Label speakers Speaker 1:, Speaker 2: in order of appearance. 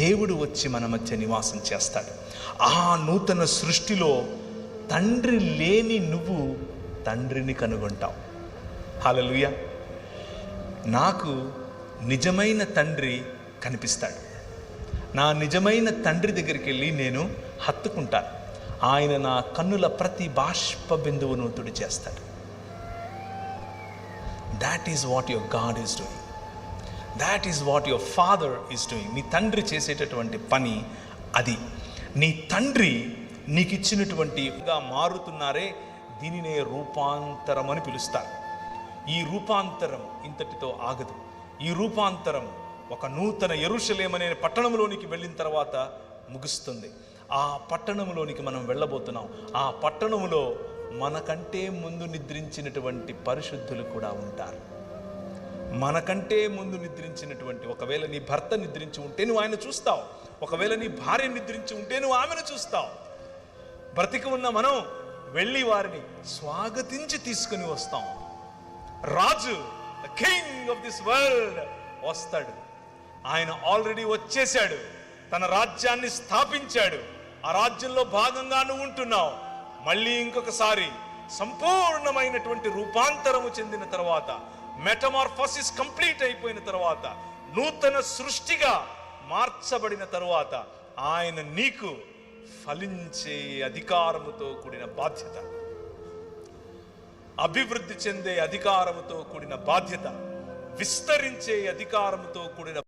Speaker 1: దేవుడు వచ్చి మన మధ్య నివాసం చేస్తాడు. ఆ నూతన సృష్టిలో తండ్రి లేని నువ్వు తండ్రిని కనుగొంటావు. హల్లెలూయా. నాకు నిజమైన తండ్రి కనిపిస్తాడు. నా నిజమైన తండ్రి దగ్గరికి వెళ్ళి నేను హత్తుకుంటాను. ఆయన నా కన్నుల ప్రతి బాష్ప బిందువును తుడిచేస్తాడు. That is what your God is doing. That is what your father is doing. నీ తండ్రి చేసేటటువంటి పని అది. నీ తండ్రి నీకు ఇచ్చినటువంటిగా మారుతున్నారే, దీనినే రూపాంతరం అని పిలుస్తారు. ఈ రూపాంతరం ఇంతటితో ఆగదు. ఈ రూపాంతరం ఒక నూతన యెరూషలేము అనే పట్టణంలోనికి వెళ్ళిన తర్వాత ముగుస్తుంది. ఆ పట్టణంలోనికి మనం వెళ్ళబోతున్నాం. ఆ పట్టణంలో మనకంటే ముందు నిద్రించినటువంటి పరిశుద్ధులు కూడా ఉంటారు. మనకంటే ముందు నిద్రించినటువంటి, ఒకవేళ నీ భర్త నిద్రించి ఉంటే నువ్వు ఆయన చూస్తావు. ఒకవేళ నీ భార్య నిద్రించి ఉంటే నువ్వు ఆమెను చూస్తావు. బ్రతికి ఉన్న మనం వెళ్ళి వారిని స్వాగతించి తీసుకుని వస్తాం. రాజు, the king of this world వస్తాడు. ఆయన ఆల్రెడీ వచ్చేశాడు. తన రాజ్యాన్ని స్థాపించాడు. ఆ రాజ్యంలో భాగంగా నువ్వు ఉంటున్నావు. మళ్ళీ ఇంకొకసారి సంపూర్ణమైనటువంటి రూపాంతరము చెందిన తర్వాత, మెటమార్ఫోసిస్ కంప్లీట్ అయిపోయిన తర్వాత, నూతన సృష్టిగా మార్చబడిన తరువాత ఆయన నీకు ఫలించే అధికారముతో కూడిన బాధ్యత, అభివృద్ధి చెందే అధికారముతో కూడిన బాధ్యత, విస్తరించే అధికారముతో కూడిన